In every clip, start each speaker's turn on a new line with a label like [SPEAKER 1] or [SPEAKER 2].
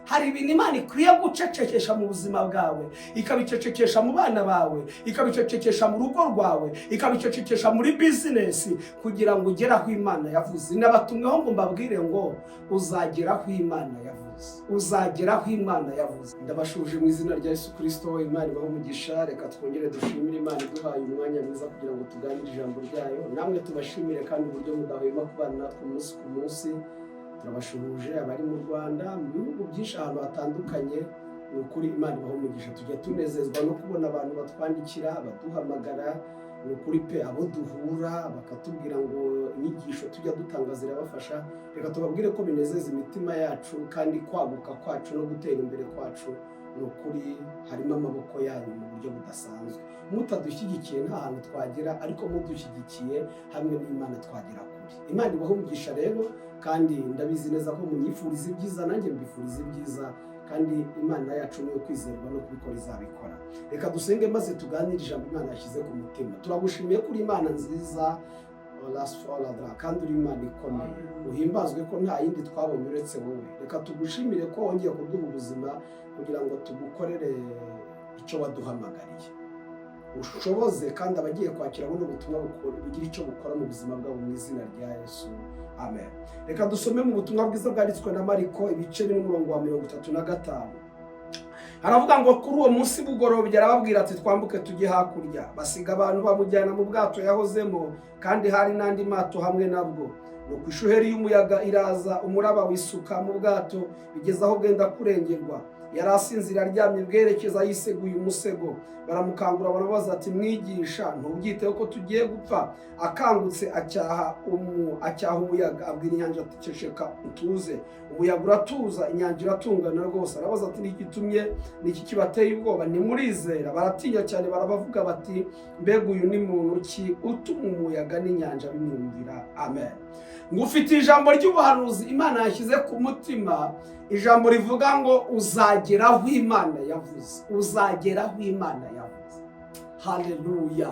[SPEAKER 1] hari ibintu Imana ikwiye gucecekesha mu buzima bwawe, ikabicecekesha mu bana bawe, ikabicecekesha mu rugo rwawe, ikabicecekesha muri business, kugira ngo ugere aho Imana yavuze. Nabatumweho ngo mbabwire ngo uzagera aho Imana yavuze, uzagera aho Imana yavuze. Ndabashuje mu izina rya Yesu Kristo. Imana ibahe umugisha. Reka twongere dushimire Imana iduhaye umwanya mwiza kugira ngo tuganire ijambo ryayo. Namwe tubashimire kandi uburyo mudahwema kubana natwe umunsi ku munsi. Turabashuhuje abari mu Rwanda, mu bihugu byinshi ahantu hatandukanye. Ni ukuri Imana ibahe umugisha. Tujya tunezezwa no kubona abantu batwandikira, baduhamagara. Ni ukuri pe abo duhura bakatubwira ngo inyigisho tujya dutanga zirabafasha. Reka tubabwire ko binezeza imitima yacu kandi kwaguka kwacu no gutera imbere kwacu ni ukuri harimo amaboko yanyu mu buryo budasanzwe. Mutadushyigikiye nta hantu twagera, ariko mudushyigikiye hamwe n'Imana twagera kure. Imana ibahe umugisha rero, kandi ndabizi neza ko munyifuriza ibyiza, nanjye mbifuriza ibyiza, kandi Imana yacu niyo kwizerwa no kubikora izabikora. Reka dusenge maze tuganire ijambo Imana yashyize ku mutima. Turagushimiye kuri Imana nziza, kandi uri Imana ikomeye. Uhimbazwe ko nta yindi twabonye uretse wowe. Reka tugushimire ko wongeye kuduha ubuzima kugira ngo tugukorere icyo waduhamagariye. Ushoboze kandi abagiye kwakira buno butumwa bugira icyo bukora mu buzima bwabo mu izina rya Yesu. Amen. Reka dusome mu butumwa bwiza bwanditswe na Mariko ibice 35. Haravuga ngo kuri uwo munsi bugorobye arababwira ati twambuke tujye hakurya. Basiga abantu bamujyana mu bwato yahozemo, kandi hari n'andi mato hamwe nabwo. Nuko ishuheri y'umuyaga iraza, umuraba wisuka mu bwato bigeza aho bwenda kurengerwa. Yari asinzira aryamye bwerekeza yiseguye umusego. Baramukangura barabaza ati mwigisha, ntubyiteho ko tugiye gupfa? Akangutse acyaha umuyaga, abwira inyanja ati ceceka utuze. Umuyaga uratuza, inyanja iratungana rwose. Arabaza ati n'igitumye niki kibateye ubwoba? Ntimurizera? Baratinya cyane barabavuga bati mbega uyu ni muntu ki utuma umuyaga n'inyanja bimwumvira? Amen. Ngufite ijambo ry'ubuhanuzi Imana yashyize ku mutima. Ijambo rivuga ngo uzagera aho Imana yavuze, uzagera aho Imana yavuze. Haleluya.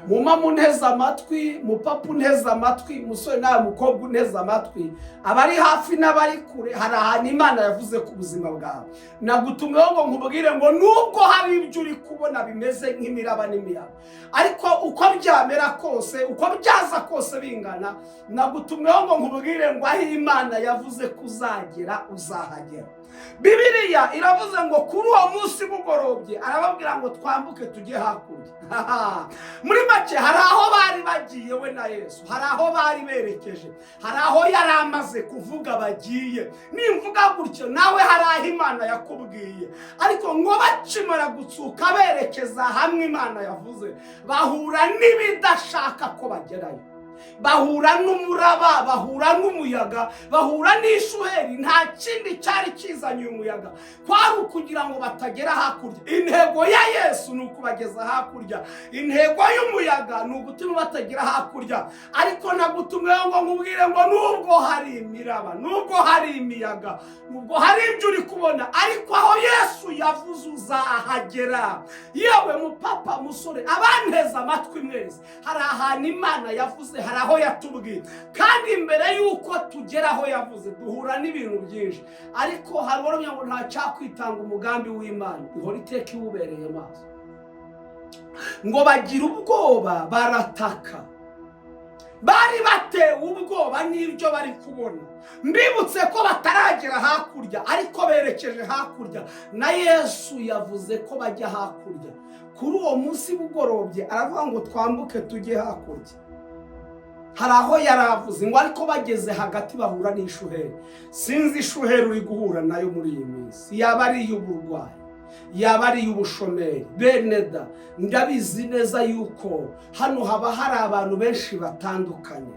[SPEAKER 1] Muma munteze amatwi, mupapa unteze amatwi, musore nawe mukobwa unteze amatwi, abari hafi n'abari kure, hari ahantu Imana yavuze ku buzima bwawe. Nagutumweho ngo nkubwire ngo nubwo hari ibyo uri kubona bimeze nk'imiraba n'imiyaga, ariko uko byamera kose, uko byaza kose bingana, nagutumweho ngo nkubwire ngo aho Imana yavuze kuzagera uzahagera. Bibiliya iravuze ngo kuri uwo munsi bugorobye arababwira ngo twambuke tujye hakurya. Muri make hari aho bari bagiye we na Yesu, hari aho bari berekeje, hari aho yari amaze kuvuga bagiye. Nimvuga gutyo nawe hari aho Imana yakubwiye, ariko ngo bakimara gutsuka berekeza hamwe Imana yavuze, bahura n'ibidashaka ko bagerayo. Bahura n'umuraba, bahura n'umuyaga, bahura n'ishuheri. Nta kindi cyari kizanye umuyaga, kwari ukugira ngo batagera hakurya. Intego ya Yesu ni ukubageza hakurya, intego y'umuyaga ni ugutuma batagera hakurya. Ariko nagutumweho ngo nkubwire ngo nubwo hari imiraba, nubwo hari imiyaga, nubwo hari ibyo uri kubona, ariko aho Yesu yavuze uzahagera. Yewe mupapa, musore, abanteze amatwi mwese, hari ahantu Imana yavuze, hari aho yatubwiye, kandi imbere yuko tugera aho yavuze duhura n'ibintu byinshi. Ariko harabona ngo nta cyakwitanga umugambi w'Imana ihora iteka iwubereye maso. Ngo bagira ubwoba, barataka, bari batewe ubwoba n'ibyo bari kubona. Mbibutse ko bataragera hakurya, ariko berekeje hakurya, na Yesu yavuze ko bajya hakurya. Kuri uwo munsi bugorobye aravuga ngo twambuke tujye hakurya. Hari aho yaravuze ngo ariko bageze hagati bahura n'ishuheri. Sinzi ishuheri uri guhura nayo muri iyi minsi, yaba ari iy'uburwayi, yaba ari iy'ubushomeri. Beneda, ndabizi neza yuko hano haba hari abantu benshi batandukanye,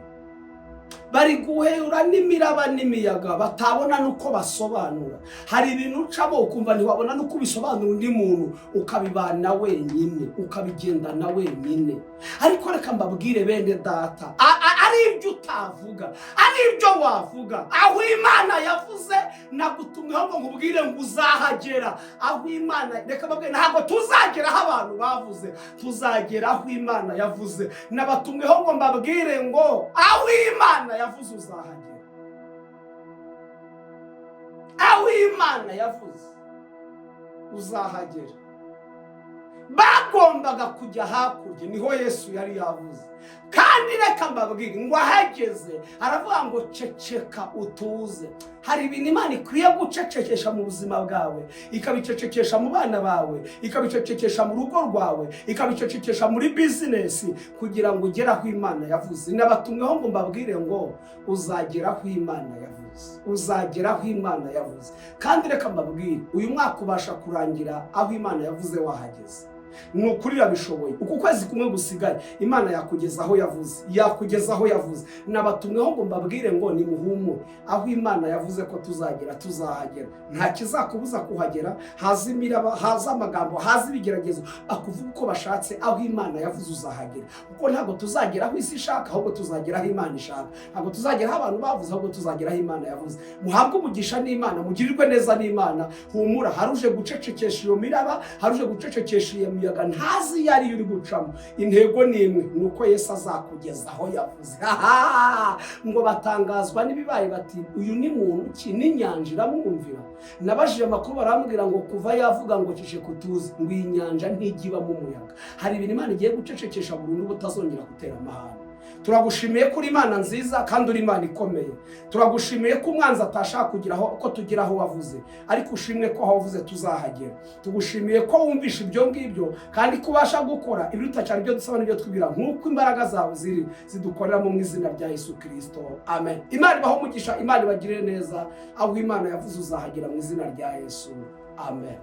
[SPEAKER 1] bari guhura n'imiraba n'imiyaga batabona nuko basobanura. Hari ibintu ucamo ukumva ntiwabona nuko bisobanura undi muntu, ukabibana wenyine, ukabigendana wenyine. Ariko reka mbabwire bene data, ari ibyo utavuga, ari ibyo wavuga. Aho Imana yavuze nagutumweho ngo nkubwire ngo uzahagera. Aho Imana, reka mbabwire ntabwo tuzagera aho abantu bavuze, tuzagera aho Imana yavuze. Nabatumweho ngo mbabwire ngo aho Imana yavuze uzahagera. Aho Imana yavuze uzahagera. Bagombaga kujya hakurya, niho Yesu yari yavuze. Kandi reka mbabwire ngo ahageze aravuga ngo ceceka utuze. Hari ibintu Imana ikwiye gucecekesha mu buzima bwawe, ikabicecekesha mu bana bawe, ikabicecekesha mu rugo rwawe, ikabicecekesha muri business, kugira ngo ugere aho Imana yavuze. Nabatumweho ngo mbabwire ngo uzagera aho Imana yavuze, uzagera aho Imana yavuze. Kandi reka mbabwire, uyu mwaka ubasha kurangira aho Imana yavuze wahageze. Nukuri yabishoboye. Uku kwezi kumwe gusigaye Imana yakugeza aho yavuze, yakugeza aho yavuze. Nabatumweho ngo mbabwire ngo ni muhumu, aho Imana yavuze ko tuzagera tuzahagera. Nta kizakubuza kuhagera. Haza imiraba, haza amagambo, haza ibigeragezo, akuvuga uko bashatse, aho Imana yavuze uzahagera. Kuko ntabwo tuzagera aho isi ishaka, ahubwo tuzagera aho Imana ishaka. Ntabwo tuzagera aho abantu bavuze, ahubwo tuzagera aho Imana yavuze. Muhabwe umugisha n'Imana, mugirirwe neza n'Imana. Humura, haruje gucecekesha iyo miraba, haruje gucecekesha iyo miyaga ntazi yari uri gucamo. Intego ni imwe, nuko Yesu azakugeza aho yavuze. Ngo batangazwa n'ibibaye bati uyu ni muntu ki, n'inyanja iramwumvira. Nabajije amakuru barambwira ngo kuva yavuga ngo ceceka utuze, ngo iyi nyanja ntigibamo umuyaga. Hari ibintu Imana igiye gucecekesha burundu butazongera gutera amahane. Turagushimiye kuri Imana nziza kandi uri Imana ikomeye. Turagushimiye ko umwanzi atashaka kugiraho ko tugiraho wavuze, ariko ushimwe ko wavuze tuzahagera. Tugushimiye ko wumvisha ibyo ngibyo kandi kubasha gukora ibiruta cyane ibyo dusaba n'ibyo twibwira, nk'uko imbaraga zawe ziri zidukorera mu izina rya Yesu Kristo. Amen. Imana ibaho umugisha, Imana ibagirire neza, aho Imana yavuze uzahagera mu izina rya Yesu. Amen.